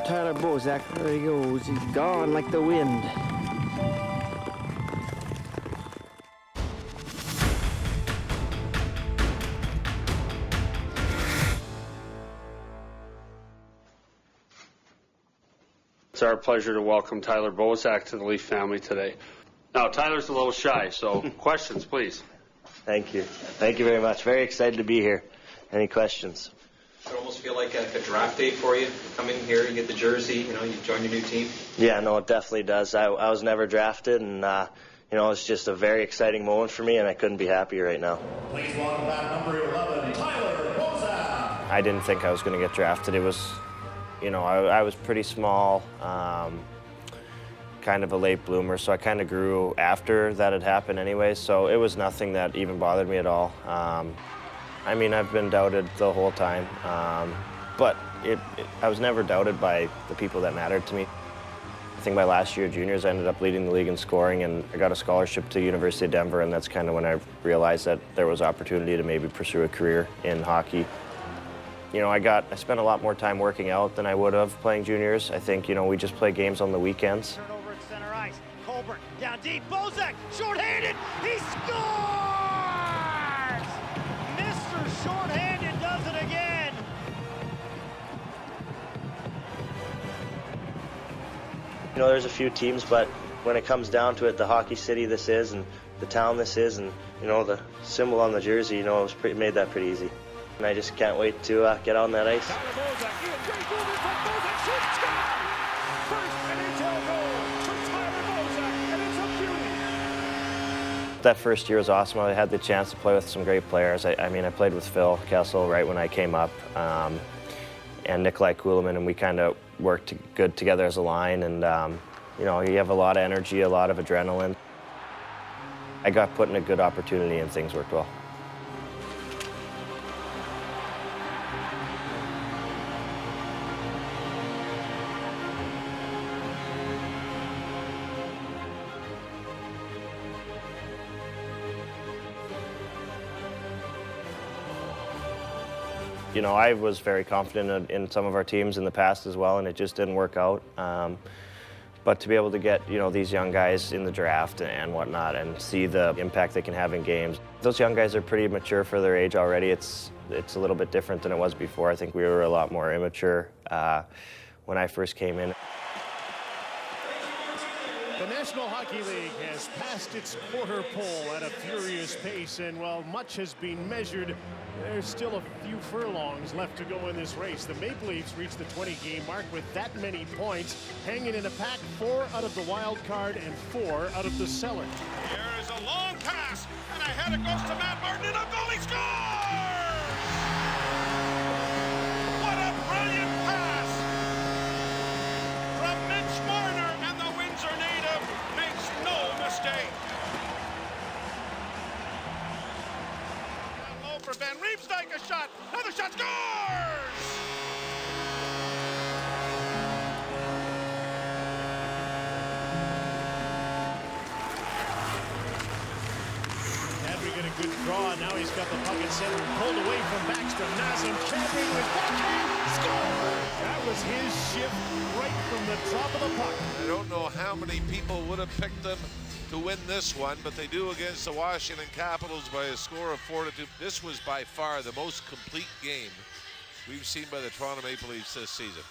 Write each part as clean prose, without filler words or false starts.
Tyler Bozak, there he goes. He's gone like the wind. It's our pleasure to welcome Tyler Bozak to the Leaf family today. Now, Tyler's a little shy, so questions, please. Thank you. Thank you very much. Very excited to be here. Any questions? Does it almost feel like a draft day for you? Come in here, you get the jersey, you join your new team? Yeah, no, it definitely does. I was never drafted, and, it's just a very exciting moment for me, and I couldn't be happier right now. Please welcome back number 11, Tyler Bozak. I didn't think I was going to get drafted. It was, I was pretty small, kind of a late bloomer, so I kind of grew after that had happened anyway, so it was nothing that even bothered me at all. I've been doubted the whole time, but I was never doubted by the people that mattered to me. I think my last year of juniors, I ended up leading the league in scoring, and I got a scholarship to University of Denver, and that's kind of when I realized that there was opportunity to maybe pursue a career in hockey. I spent a lot more time working out than I would have playing juniors. I think, we just play games on the weekends. Turnover at center ice. Colbert down deep. Bozak, shorthanded. He scores! Mr. Shorthanded does it again. There's a few teams, but when it comes down to it, the hockey city this is, and the town this is, and the symbol on the jersey, it was made that pretty easy. And I just can't wait to get on that ice. That first year was awesome. I had the chance to play with some great players. I played with Phil Kessel right when I came up, and Nikolai Kulemin, and we kind of worked good together as a line. And you have a lot of energy, a lot of adrenaline. I got put in a good opportunity, and things worked well. I was very confident in some of our teams in the past as well, and it just didn't work out. But to be able to get, these young guys in the draft and whatnot and see the impact they can have in games. Those young guys are pretty mature for their age already. It's a little bit different than it was before. I think we were a lot more immature when I first came in. The National Hockey League has passed its quarter pole at a furious pace, and while much has been measured, there's still a few furlongs left to go in this race. The Maple Leafs reached the 20-game mark with that many points, hanging in a pack, 4 out of the wild card and 4 out of the cellar. Here is a long pass, and ahead it goes to Matt Martin, and a goalie scores! What a brilliant pass from Mitch Marner, and the Windsor native makes no mistake. And low for Van Riemsdyk, a shot, another shot, scores! Kadri got a good draw, now he's got the puck at center, pulled away from Backstrom. Nazem Kadri with backhand, score! That was his shift right from the top of the puck. I don't know how many people would have picked them to win this one, but they do against the Washington Capitals by a score of 4-2. This was by far the most complete game we've seen by the Toronto Maple Leafs this season.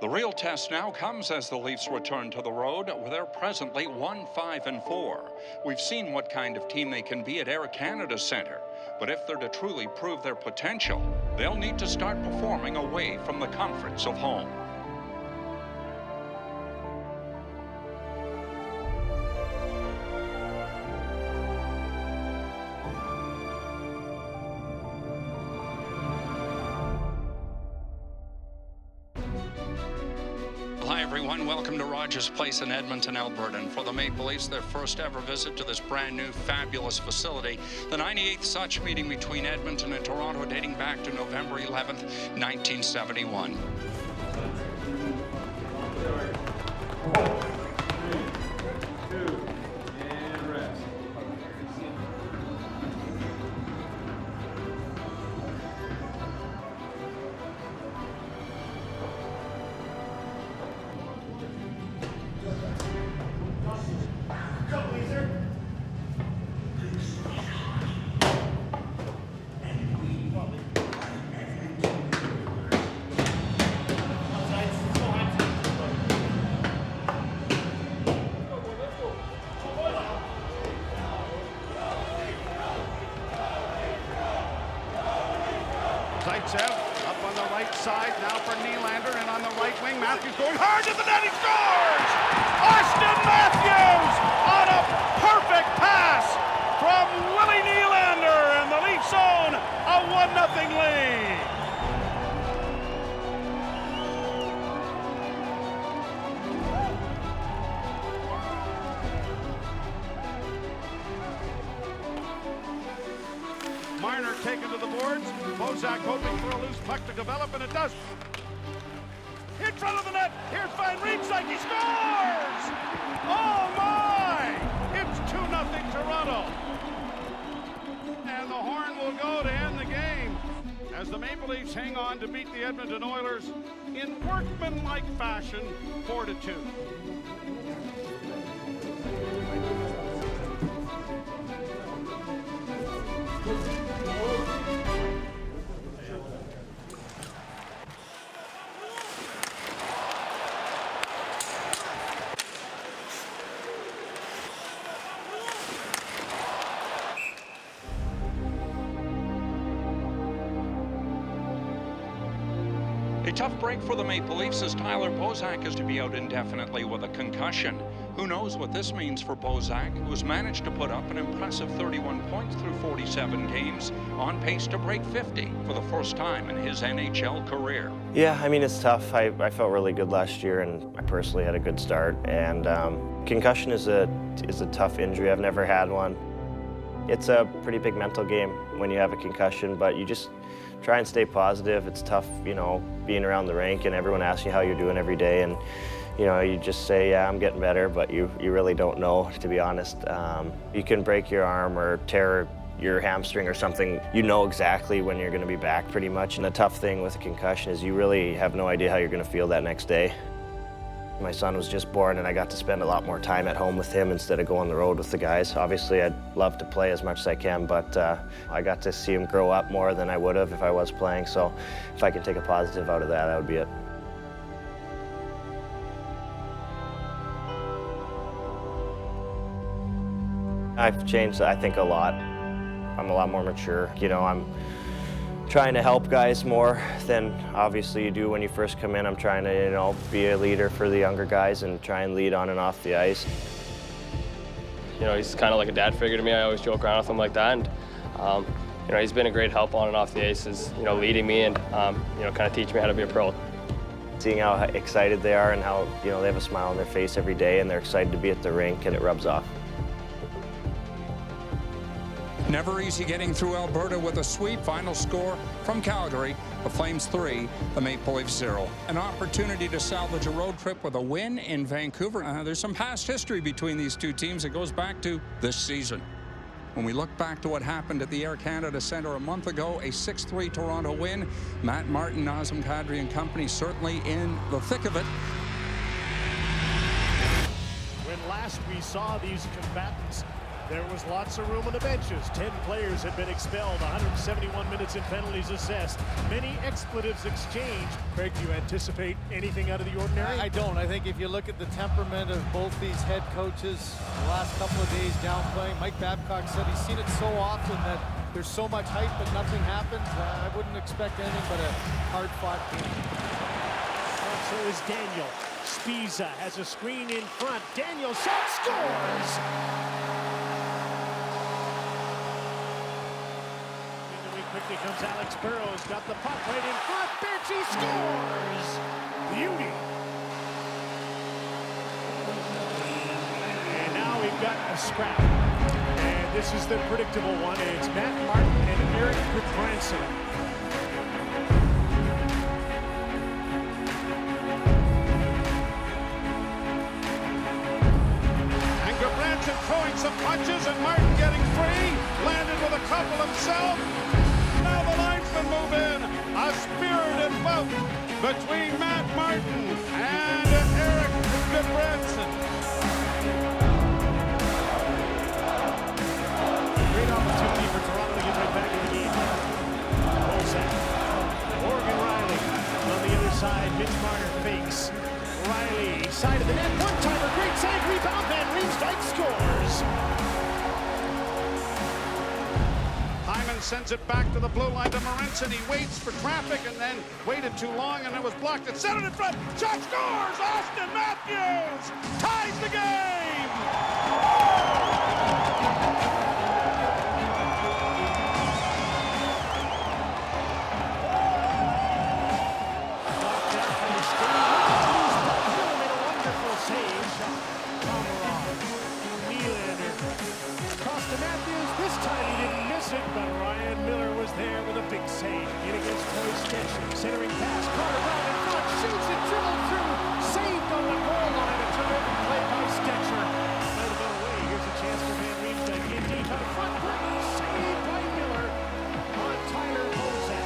The real test now comes as the Leafs return to the road, where they're presently 1-5-4. We've seen what kind of team they can be at Air Canada Centre, but if they're to truly prove their potential, they'll need to start performing away from the comforts of home. everyone. Welcome to Rogers Place in Edmonton, Alberta. And for the Maple Leafs, their first ever visit to this brand new, fabulous facility. The 98th such meeting between Edmonton and Toronto dating back to November 11th, 1971. Up on the right side now for Nylander, and on the right wing, Matthews going hard to the net, he scores! Austin Matthews on a perfect pass from Willie Nylander, and the Leafs own a 1-0 lead. Marner taken to the boards. Bozak hoping for a loose puck to develop, and it does. In front of the net. Here's Van Riemsdyk. He scores! Oh my! It's 2-0 Toronto. And the horn will go to end the game as the Maple Leafs hang on to beat the Edmonton Oilers in workmanlike fashion, 4-2. A tough break for the Maple Leafs as Tyler Bozak is to be out indefinitely with a concussion. Who knows what this means for Bozak, who has managed to put up an impressive 31 points through 47 games, on pace to break 50 for the first time in his NHL career. Yeah, I mean, it's tough. I felt really good last year, and I personally had a good start. And concussion is a tough injury. I've never had one. It's a pretty big mental game when you have a concussion, but you just try and stay positive. It's tough, you know, being around the rink and everyone asks you how you're doing every day, and you know, you just say, yeah, I'm getting better, but you really don't know, to be honest. You can break your arm or tear your hamstring or something. You know exactly when you're going to be back pretty much. And the tough thing with a concussion is you really have no idea how you're going to feel that next day. My son was just born, and I got to spend a lot more time at home with him instead of going on the road with the guys. Obviously, I'd love to play as much as I can, but I got to see him grow up more than I would have if I was playing. So if I can take a positive out of that, that would be it. I've changed, I think, a lot. I'm a lot more mature. You know, I'm trying to help guys more than obviously you do when you first come in. I'm trying to, you know, be a leader for the younger guys and try and lead on and off the ice. You know, he's kind of like a dad figure to me. I always joke around with him like that. And, you know, he's been a great help on and off the ice, is, you know, leading me and, you know, kind of teaching me how to be a pro. Seeing how excited they are and how, you know, they have a smile on their face every day and they're excited to be at the rink, and it rubs off. Never easy getting through Alberta with a sweep. Final score from Calgary, the Flames 3, the Maple Leafs 0. An opportunity to salvage a road trip with a win in Vancouver. There's some past history between these two teams that goes back to this season. When we look back to what happened at the Air Canada Centre a month ago, a 6-3 Toronto win. Matt Martin, Nazem Kadri and company certainly in the thick of it. When last we saw these combatants, there was lots of room on the benches. 10 players had been expelled, 171 minutes in penalties assessed, many expletives exchanged. Craig, do you anticipate anything out of the ordinary? I don't. I think if you look at the temperament of both these head coaches the last couple of days downplaying, Mike Babcock said he's seen it so often that there's so much hype but nothing happens. I wouldn't expect anything but a hard-fought game. And so is Daniel. Spiza has a screen in front. Daniel shot, scores! Quickly comes Alex Burrows, got the puck right in front, Bench, he scores! Beauty! they've got a scrap. And this is the predictable one. It's Matt Martin and Eric Gudbranson. And Gudbranson throwing some punches, and Martin getting free. Landed with a couple himself. Now the linesmen move in. A spirited bout between Matt Martin and Eric Gudbranson. Great opportunity for Toronto to get right back in the game. Bozak. Morgan Riley on the other side. Mitch Marner fakes. Riley, side of the net. One-timer, great save, rebound. Van Riemsdyk scores. Hyman sends it back to the blue line to Morency. He waits for traffic and then waited too long, and it was blocked. It set it in front. Shot scores! Austin Matthews ties the game! Matthews, this time he didn't miss it, but Ryan Miller was there with a big save. In against Troy Stetcher, centering pass, Carter Brown in front, shoots it, dribbled through, saved on the goal line. A terrific play by Stetcher. Might have been away. Here's a chance for Van Riemsdyk in deep on front, great save by Miller on Tyler Bozak.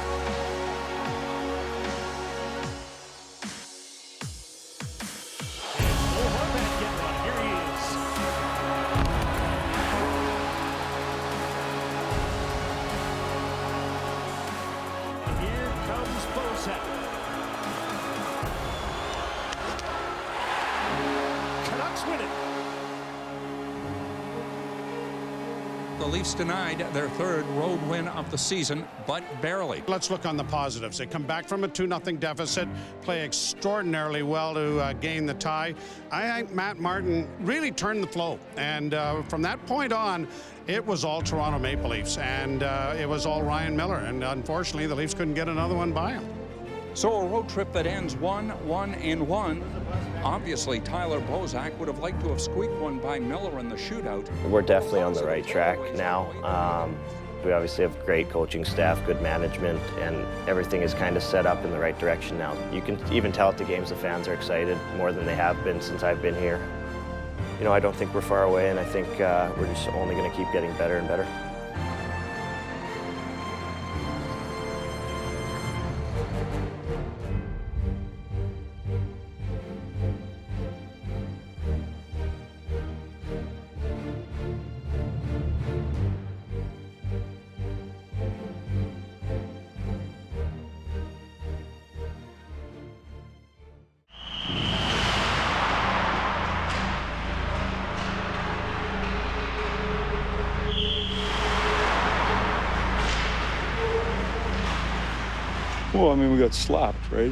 And no Horvat getting one. Here he is. Bozak. Canucks win it. The Leafs denied their third road win of the season, but barely. Let's look on the positives. They come back from a 2-0 deficit, play extraordinarily well to gain the tie. I think Matt Martin really turned the flow, and from that point on, it was all Toronto Maple Leafs, and it was all Ryan Miller, and unfortunately, the Leafs couldn't get another one by him. So a road trip that ends 1-1-1. Obviously, Tyler Bozak would have liked to have squeaked one by Miller in the shootout. We're definitely on the right track now. We obviously have great coaching staff, good management, and everything is kind of set up in the right direction now. You can even tell at the games the fans are excited more than they have been since I've been here. You know, I don't think we're far away, and I think we're just only going to keep getting better and better. Well, I mean, we got slapped, right?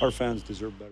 Our fans deserve better.